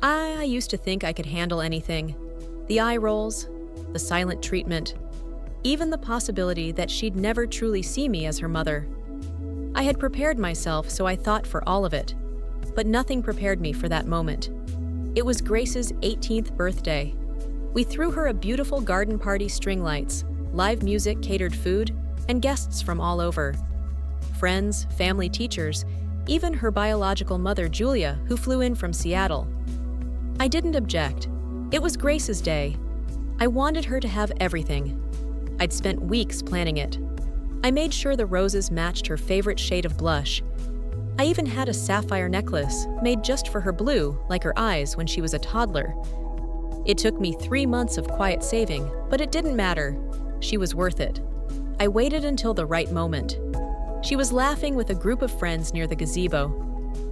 I used to think I could handle anything. The eye rolls, the silent treatment, even the possibility that she'd never truly see me as her mother. I had prepared myself, so I thought, for all of it. But nothing prepared me for that moment. It was Grace's 18th birthday. We threw her a beautiful garden party, string lights, live music, catered food, and guests from all over. Friends, family, teachers, even her biological mother, Julia, who flew in from Seattle. I didn't object. It was Grace's day. I wanted her to have everything. I'd spent weeks planning it. I made sure the roses matched her favorite shade of blush. I even had a sapphire necklace made just for her blue, like her eyes when she was a toddler. It took me 3 months of quiet saving, but it didn't matter. She was worth it. I waited until the right moment. She was laughing with a group of friends near the gazebo.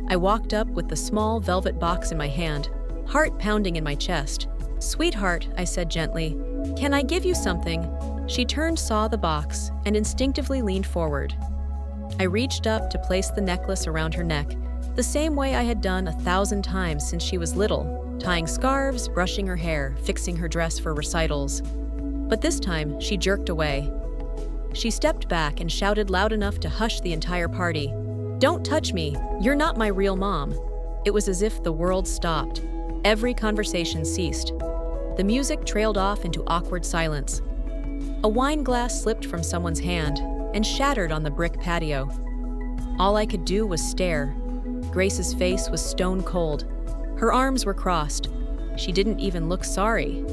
I walked up with the small velvet box in my hand, heart pounding in my chest. "Sweetheart," I said gently, "can I give you something?" She turned, saw the box, and instinctively leaned forward. I reached up to place the necklace around her neck, the same way I had done 1,000 times since she was little, tying scarves, brushing her hair, fixing her dress for recitals. But this time, she jerked away. She stepped back and shouted loud enough to hush the entire party. "Don't touch me! You're not my real mom!" It was as if the world stopped. Every conversation ceased. The music trailed off into awkward silence. A wine glass slipped from someone's hand and shattered on the brick patio. All I could do was stare. Grace's face was stone cold. Her arms were crossed. She didn't even look sorry.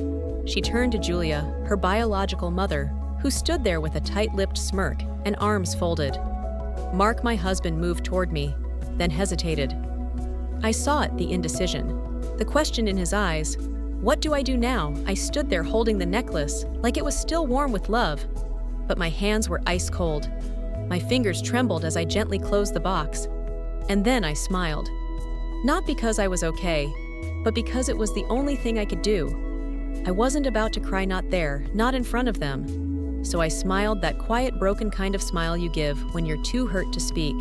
She turned to Julia, her biological mother, who stood there with a tight-lipped smirk and arms folded. Mark, my husband, moved toward me, then hesitated. I saw it, the indecision, the question in his eyes. What do I do now? I stood there holding the necklace like it was still warm with love, but my hands were ice cold. My fingers trembled as I gently closed the box. And then I smiled. Not because I was okay, but because it was the only thing I could do. I wasn't about to cry, not there, not in front of them. So I smiled, that quiet, broken kind of smile you give when you're too hurt to speak.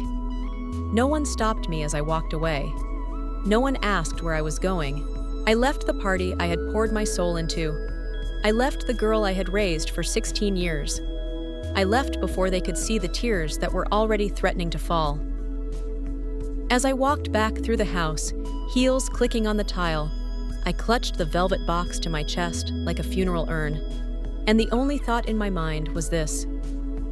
No one stopped me as I walked away. No one asked where I was going. I left the party I had poured my soul into. I left the girl I had raised for 16 years. I left before they could see the tears that were already threatening to fall. As I walked back through the house, heels clicking on the tile, I clutched the velvet box to my chest like a funeral urn. And the only thought in my mind was this: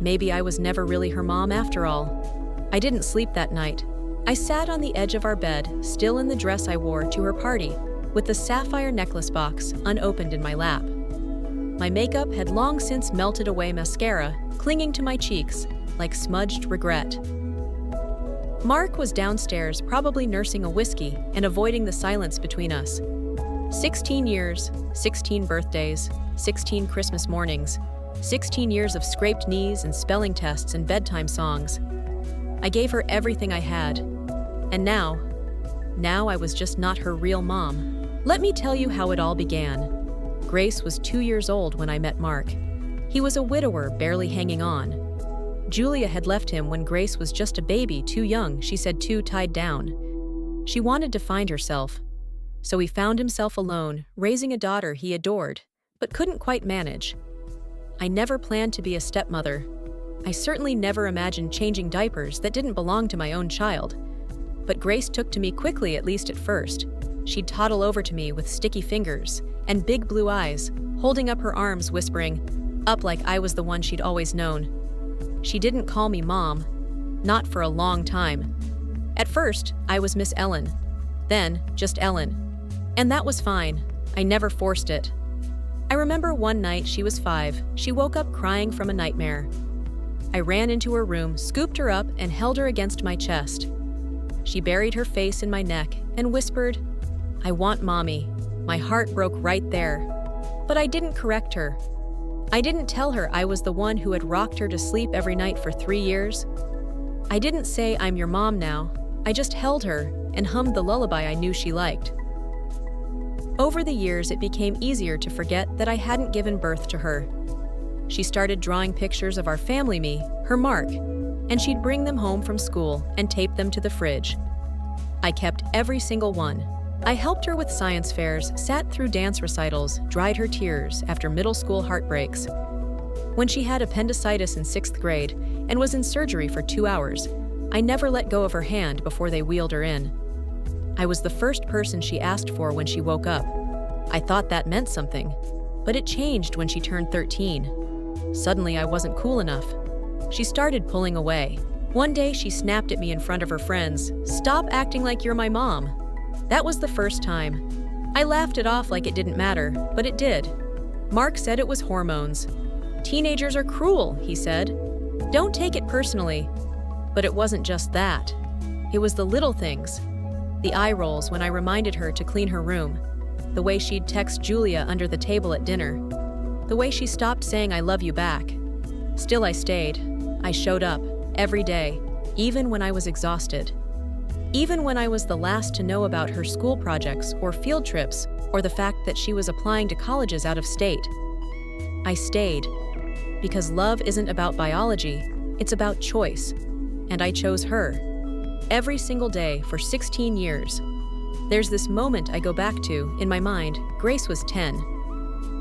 maybe I was never really her mom after all. I didn't sleep that night. I sat on the edge of our bed, still in the dress I wore to her party, with the sapphire necklace box unopened in my lap. My makeup had long since melted away, mascara clinging to my cheeks like smudged regret. Mark was downstairs, probably nursing a whiskey and avoiding the silence between us. 16 years, 16 birthdays, 16 Christmas mornings, 16 years of scraped knees and spelling tests and bedtime songs. I gave her everything I had, and now I was just not her real mom. Let me tell you how it all began. Grace was 2 years old when I met Mark. He was a widower, barely hanging on. Julia had left him when Grace was just a baby, too young, she said, too tied down. She wanted to find herself. So he found himself alone, raising a daughter he adored, but couldn't quite manage. I never planned to be a stepmother. I certainly never imagined changing diapers that didn't belong to my own child. But Grace took to me quickly, at least at first. She'd toddle over to me with sticky fingers and big blue eyes, holding up her arms, whispering, up like I was the one she'd always known. She didn't call me Mom, not for a long time. At first, I was Miss Ellen, then just Ellen. And that was fine. I never forced it. I remember one night she was 5. She woke up crying from a nightmare. I ran into her room, scooped her up, and held her against my chest. She buried her face in my neck and whispered, "I want Mommy." My heart broke right there. But I didn't correct her. I didn't tell her I was the one who had rocked her to sleep every night for 3 years. I didn't say, "I'm your mom now." I just held her and hummed the lullaby I knew she liked. Over the years, it became easier to forget that I hadn't given birth to her. She started drawing pictures of our family, me, her Mark, and she'd bring them home from school and tape them to the fridge. I kept every single one. I helped her with science fairs, sat through dance recitals, dried her tears after middle school heartbreaks. When she had appendicitis in 6th grade and was in surgery for 2 hours, I never let go of her hand before they wheeled her in. I was the first person she asked for when she woke up. I thought that meant something, but it changed when she turned 13. Suddenly, I wasn't cool enough. She started pulling away. One day, she snapped at me in front of her friends, "Stop acting like you're my mom." That was the first time. I laughed it off like it didn't matter, but it did. Mark said it was hormones. "Teenagers are cruel," he said. "Don't take it personally." But it wasn't just that. It was the little things. The eye rolls when I reminded her to clean her room. The way she'd text Julia under the table at dinner. The way she stopped saying "I love you" back. Still, I stayed. I showed up, every day, even when I was exhausted. Even when I was the last to know about her school projects or field trips or the fact that she was applying to colleges out of state. I stayed. Because love isn't about biology, it's about choice. And I chose her. Every single day for 16 years. There's this moment I go back to, in my mind. Grace was 10.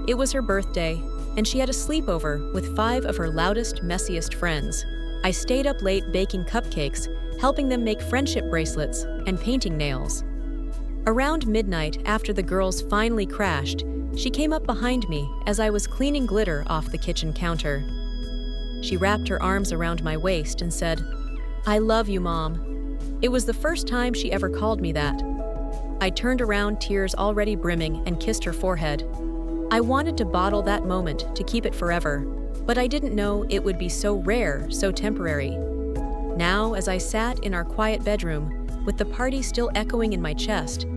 It was her birthday, and she had a sleepover with 5 of her loudest, messiest friends. I stayed up late baking cupcakes, helping them make friendship bracelets, and painting nails. Around midnight, after the girls finally crashed, she came up behind me as I was cleaning glitter off the kitchen counter. She wrapped her arms around my waist and said, "I love you, Mom." It was the first time she ever called me that. I turned around, tears already brimming, and kissed her forehead. I wanted to bottle that moment to keep it forever, but I didn't know it would be so rare, so temporary. Now, as I sat in our quiet bedroom, with the party still echoing in my chest,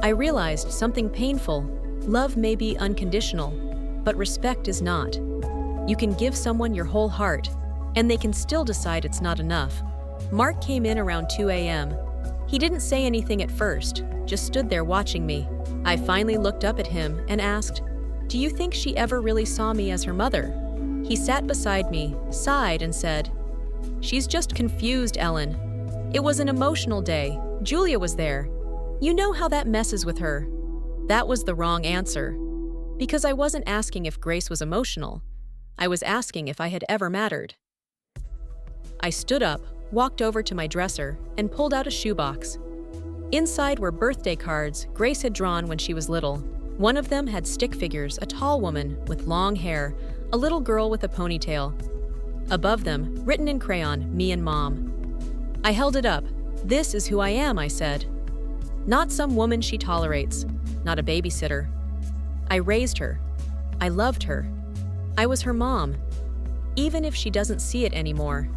I realized something painful. Love may be unconditional, but respect is not. You can give someone your whole heart, and they can still decide it's not enough. Mark came in around 2 a.m. He didn't say anything at first, just stood there watching me. I finally looked up at him and asked, "Do you think she ever really saw me as her mother?" He sat beside me, sighed, and said, "She's just confused, Ellen. It was an emotional day. Julia was there. You know how that messes with her." That was the wrong answer. Because I wasn't asking if Grace was emotional. I was asking if I had ever mattered. I stood up, walked over to my dresser, and pulled out a shoebox. Inside were birthday cards Grace had drawn when she was little. One of them had stick figures, a tall woman with long hair, a little girl with a ponytail. Above them, written in crayon, "Me and Mom." I held it up. "This is who I am," I said. Not some woman she tolerates, not a babysitter. I raised her. I loved her. I was her mom, even if she doesn't see it anymore.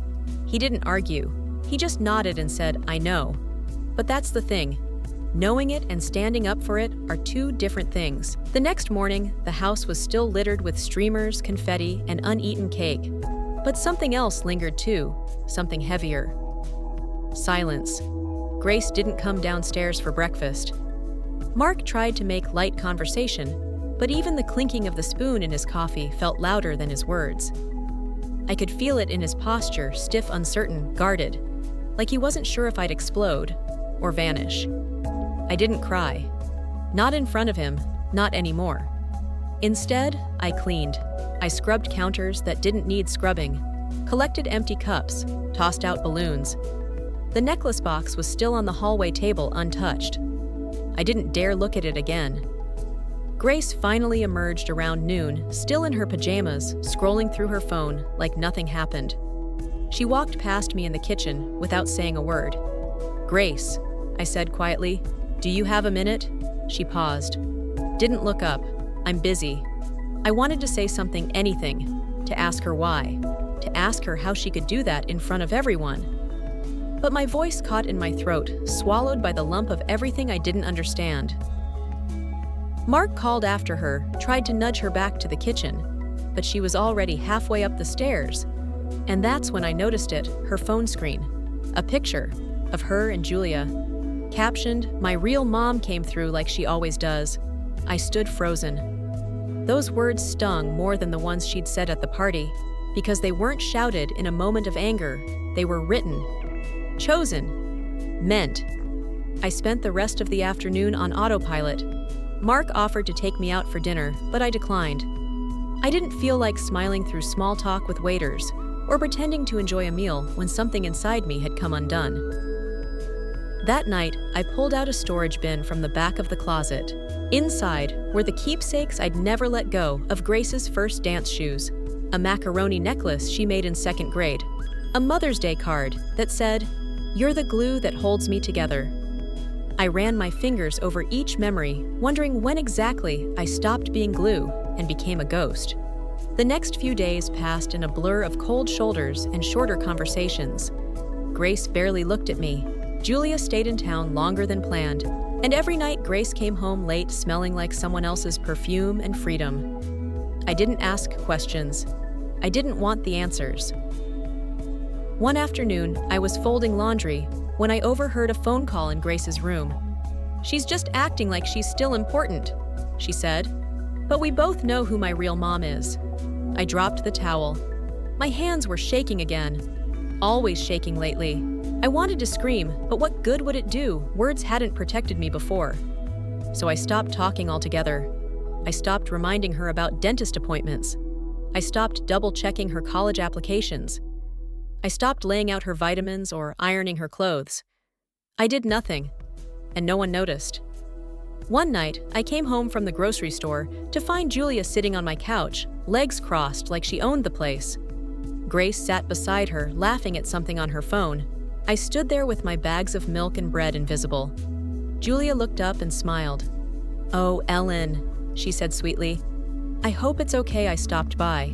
He didn't argue. He just nodded and said, "I know." But that's the thing. Knowing it and standing up for it are two different things. The next morning, the house was still littered with streamers, confetti, and uneaten cake. But something else lingered too, something heavier. Silence. Grace didn't come downstairs for breakfast. Mark tried to make light conversation, but even the clinking of the spoon in his coffee felt louder than his words. I could feel it in his posture, stiff, uncertain, guarded, like he wasn't sure if I'd explode or vanish. I didn't cry. Not in front of him, not anymore. Instead, I cleaned. I scrubbed counters that didn't need scrubbing, collected empty cups, tossed out balloons. The necklace box was still on the hallway table, untouched. I didn't dare look at it again. Grace finally emerged around noon, still in her pajamas, scrolling through her phone like nothing happened. She walked past me in the kitchen without saying a word. "Grace," I said quietly, "do you have a minute?" She paused. Didn't look up. "I'm busy." I wanted to say something, anything, to ask her why, to ask her how she could do that in front of everyone. But my voice caught in my throat, swallowed by the lump of everything I didn't understand. Mark called after her, tried to nudge her back to the kitchen, but she was already halfway up the stairs. And that's when I noticed it, her phone screen. A picture of her and Julia. Captioned, "My real mom came through like she always does." I stood frozen. Those words stung more than the ones she'd said at the party, because they weren't shouted in a moment of anger. They were written, chosen, meant. I spent the rest of the afternoon on autopilot. Mark offered to take me out for dinner, but I declined. I didn't feel like smiling through small talk with waiters or pretending to enjoy a meal when something inside me had come undone. That night, I pulled out a storage bin from the back of the closet. Inside were the keepsakes I'd never let go of Grace's first dance shoes, a macaroni necklace she made in 2nd grade, a Mother's Day card that said, "You're the glue that holds me together." I ran my fingers over each memory, wondering when exactly I stopped being glue and became a ghost. The next few days passed in a blur of cold shoulders and shorter conversations. Grace barely looked at me. Julia stayed in town longer than planned, and every night Grace came home late smelling like someone else's perfume and freedom. I didn't ask questions. I didn't want the answers. One afternoon, I was folding laundry when I overheard a phone call in Grace's room. "She's just acting like she's still important," she said. "But we both know who my real mom is." I dropped the towel. My hands were shaking again. Always shaking lately. I wanted to scream, but what good would it do? Words hadn't protected me before. So I stopped talking altogether. I stopped reminding her about dentist appointments. I stopped double-checking her college applications. I stopped laying out her vitamins or ironing her clothes. I did nothing, and no one noticed. One night, I came home from the grocery store to find Julia sitting on my couch, legs crossed like she owned the place. Grace sat beside her, laughing at something on her phone. I stood there with my bags of milk and bread invisible. Julia looked up and smiled. "Oh, Ellen," she said sweetly. "I hope it's okay I stopped by.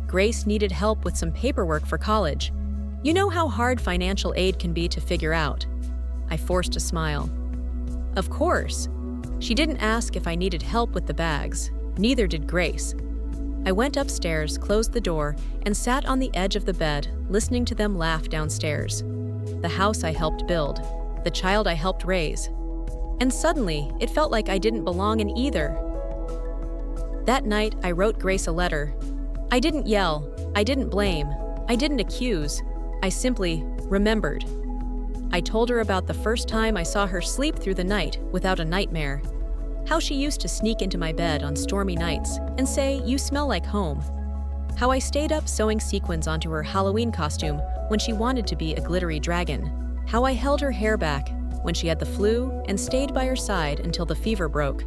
Grace needed help with some paperwork for college. You know how hard financial aid can be to figure out." I forced a smile. Of course. She didn't ask if I needed help with the bags. Neither did Grace. I went upstairs, closed the door, and sat on the edge of the bed, listening to them laugh downstairs. The house I helped build, the child I helped raise. And suddenly, it felt like I didn't belong in either. That night, I wrote Grace a letter. I didn't yell, I didn't blame, I didn't accuse. I simply remembered. I told her about the first time I saw her sleep through the night without a nightmare. How she used to sneak into my bed on stormy nights and say, "You smell like home." How I stayed up sewing sequins onto her Halloween costume when she wanted to be a glittery dragon. How I held her hair back when she had the flu and stayed by her side until the fever broke.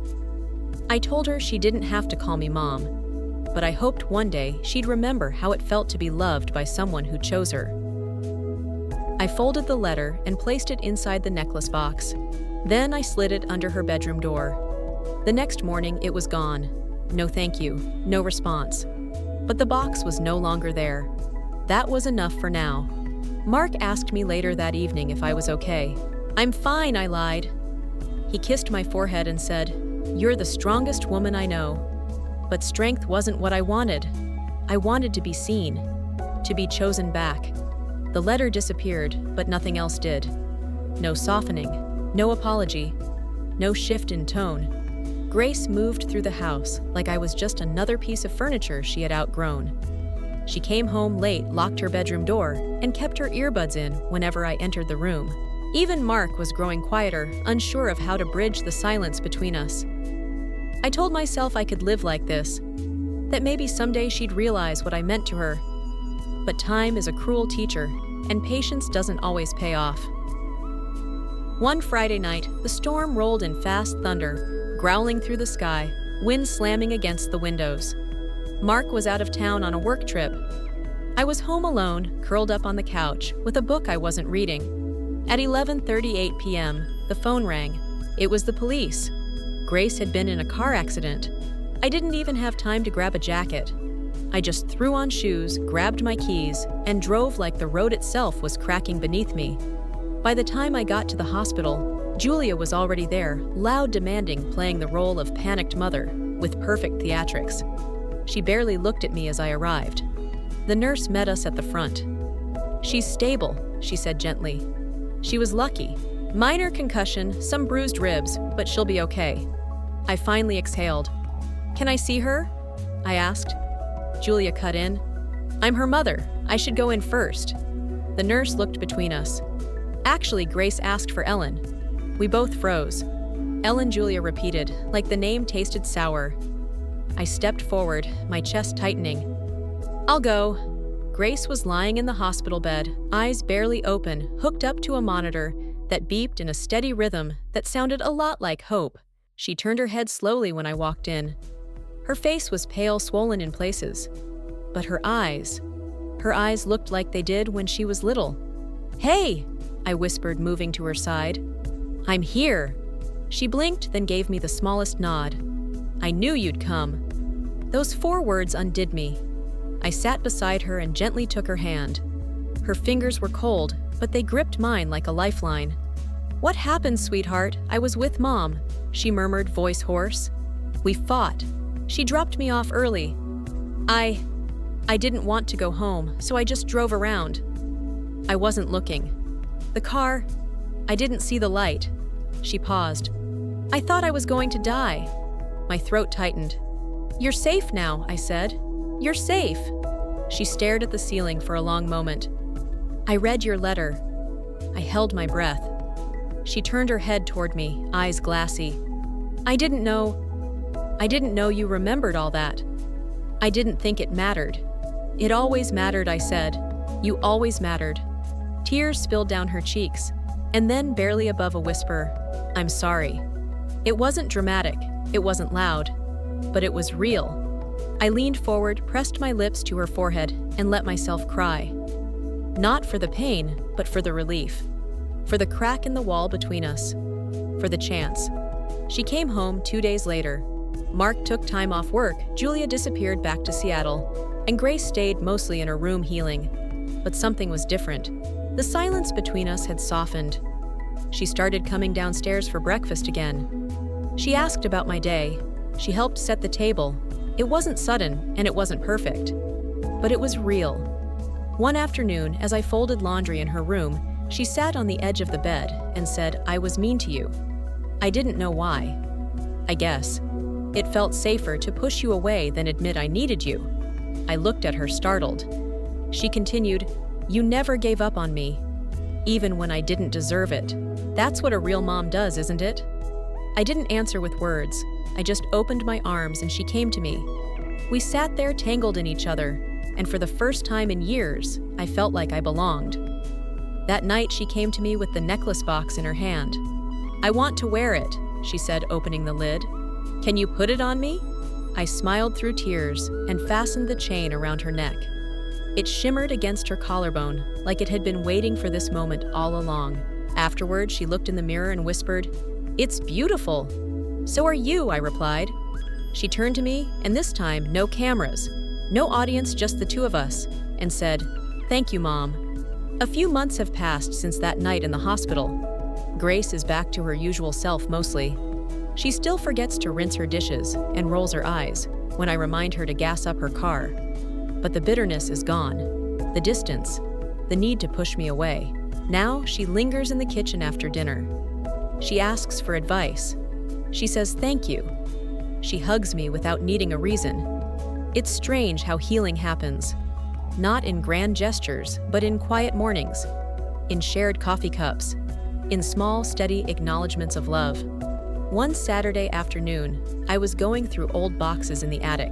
I told her she didn't have to call me Mom, but I hoped one day she'd remember how it felt to be loved by someone who chose her. I folded the letter and placed it inside the necklace box. Then I slid it under her bedroom door. The next morning, it was gone. No thank you, no response. But the box was no longer there. That was enough for now. Mark asked me later that evening if I was okay. "I'm fine," I lied. He kissed my forehead and said, "You're the strongest woman I know." But strength wasn't what I wanted. I wanted to be seen, to be chosen back. The letter disappeared, but nothing else did. No softening, no apology, no shift in tone. Grace moved through the house like I was just another piece of furniture she had outgrown. She came home late, locked her bedroom door, and kept her earbuds in whenever I entered the room. Even Mark was growing quieter, unsure of how to bridge the silence between us. I told myself I could live like this, that maybe someday she'd realize what I meant to her. But time is a cruel teacher, and patience doesn't always pay off. One Friday night, the storm rolled in fast thunder, growling through the sky, wind slamming against the windows. Mark was out of town on a work trip. I was home alone, curled up on the couch, with a book I wasn't reading. At 11:38 p.m., the phone rang. It was the police. Grace had been in a car accident. I didn't even have time to grab a jacket. I just threw on shoes, grabbed my keys, and drove like the road itself was cracking beneath me. By the time I got to the hospital, Julia was already there, loud demanding, playing the role of panicked mother, with perfect theatrics. She barely looked at me as I arrived. The nurse met us at the front. "She's stable," she said gently. She was lucky. Minor concussion, some bruised ribs, but she'll be okay. I finally exhaled. "Can I see her?" I asked. Julia cut in. "I'm her mother. I should go in first." The nurse looked between us. "Actually, Grace asked for Ellen." We both froze. Ellen Julia repeated, like the name tasted sour. I stepped forward, my chest tightening. I'll go. Grace was lying in the hospital bed, eyes barely open, hooked up to a monitor that beeped in a steady rhythm that sounded a lot like hope. She turned her head slowly when I walked in. Her face was pale, swollen in places. But her eyes looked like they did when she was little. "Hey!" I whispered, moving to her side. "I'm here." She blinked, then gave me the smallest nod. "I knew you'd come." Those 4 words undid me. I sat beside her and gently took her hand. Her fingers were cold, but they gripped mine like a lifeline. "What happened, sweetheart? I was with Mom," she murmured, voice hoarse. "We fought. She dropped me off early. I didn't want to go home, so I just drove around. I wasn't looking. The car, I didn't see the light." She paused. "I thought I was going to die." My throat tightened. "You're safe now," I said. "You're safe." She stared at the ceiling for a long moment. "I read your letter." I held my breath. She turned her head toward me, eyes glassy. I didn't know you remembered all that. I didn't think it mattered." "It always mattered," I said. "You always mattered." Tears spilled down her cheeks, and then, barely above a whisper, "I'm sorry." It wasn't dramatic, it wasn't loud, but it was real. I leaned forward, pressed my lips to her forehead, and let myself cry. Not for the pain, but for the relief. For the crack in the wall between us. For the chance. She came home 2 days later. Mark took time off work, Julia disappeared back to Seattle, and Grace stayed mostly in her room healing. But something was different. The silence between us had softened. She started coming downstairs for breakfast again. She asked about my day. She helped set the table. It wasn't sudden, and it wasn't perfect. But it was real. One afternoon, as I folded laundry in her room, she sat on the edge of the bed and said, "I was mean to you." I didn't know why. I guess it felt safer to push you away than admit I needed you. I looked at her, startled. She continued, "You never gave up on me, even when I didn't deserve it. That's what a real mom does, isn't it?" I didn't answer with words. I just opened my arms and she came to me. We sat there tangled in each other, and for the first time in years, I felt like I belonged. That night she came to me with the necklace box in her hand. "I want to wear it," she said, opening the lid. "Can you put it on me?" I smiled through tears and fastened the chain around her neck. It shimmered against her collarbone, like it had been waiting for this moment all along. Afterward, she looked in the mirror and whispered, "It's beautiful." "So are you," I replied. She turned to me, and this time, no cameras, no audience, just the 2 of us, and said, "Thank you, Mom." A few months have passed since that night in the hospital. Grace is back to her usual self mostly. She still forgets to rinse her dishes and rolls her eyes when I remind her to gas up her car. But the bitterness is gone. The distance, the need to push me away. Now she lingers in the kitchen after dinner. She asks for advice. She says thank you. She hugs me without needing a reason. It's strange how healing happens. Not in grand gestures, but in quiet mornings, in shared coffee cups, in small, steady acknowledgments of love. One Saturday afternoon, I was going through old boxes in the attic.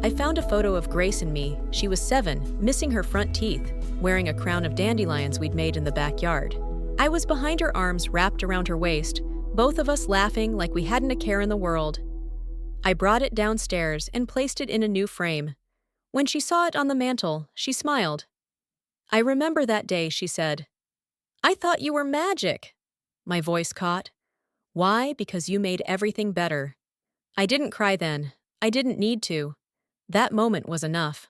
I found a photo of Grace and me. She was 7, missing her front teeth, wearing a crown of dandelions we'd made in the backyard. I was behind her, arms wrapped around her waist, both of us laughing like we hadn't a care in the world. I brought it downstairs and placed it in a new frame. When she saw it on the mantel, she smiled. "I remember that day," she said. "I thought you were magic." My voice caught. "Why? Because you made everything better." I didn't cry then. I didn't need to. That moment was enough.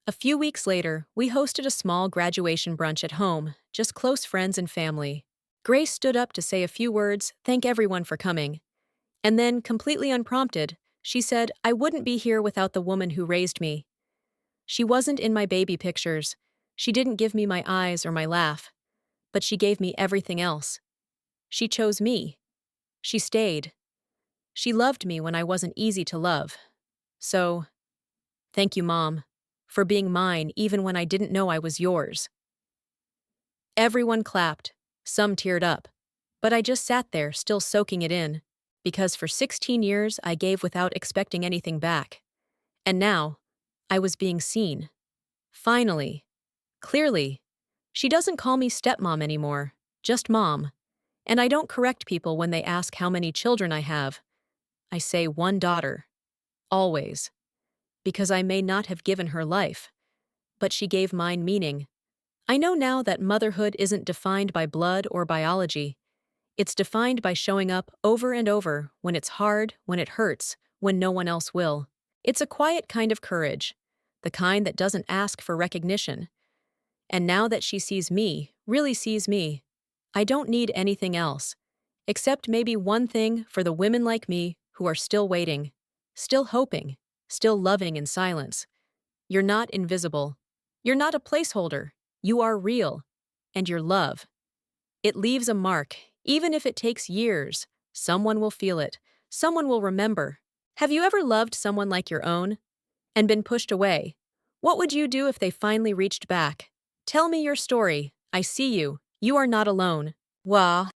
A few weeks later, we hosted a small graduation brunch at home, just close friends and family. Grace stood up to say a few words, thank everyone for coming. And then, completely unprompted, she said, "I wouldn't be here without the woman who raised me." She wasn't in my baby pictures. She didn't give me my eyes or my laugh. But she gave me everything else. She chose me. She stayed. She loved me when I wasn't easy to love. So, thank you, Mom, for being mine even when I didn't know I was yours. Everyone clapped. Some teared up. But I just sat there, still soaking it in, because for 16 years I gave without expecting anything back. And now, I was being seen. Finally. Clearly. She doesn't call me stepmom anymore, just mom. And I don't correct people when they ask how many children I have. I say one daughter. Always. Because I may not have given her life, but she gave mine meaning. I know now that motherhood isn't defined by blood or biology. It's defined by showing up over and over when it's hard, when it hurts, when no one else will. It's a quiet kind of courage, the kind that doesn't ask for recognition. And now that she sees me, really sees me, I don't need anything else, except maybe one thing for the women like me who are still waiting, still hoping, still loving in silence. You're not invisible. You're not a placeholder. You are real. And your love. It leaves a mark, even if it takes years. Someone will feel it. Someone will remember. Have you ever loved someone like your own and been pushed away? What would you do if they finally reached back? Tell me your story. I see you. You are not alone. Wow.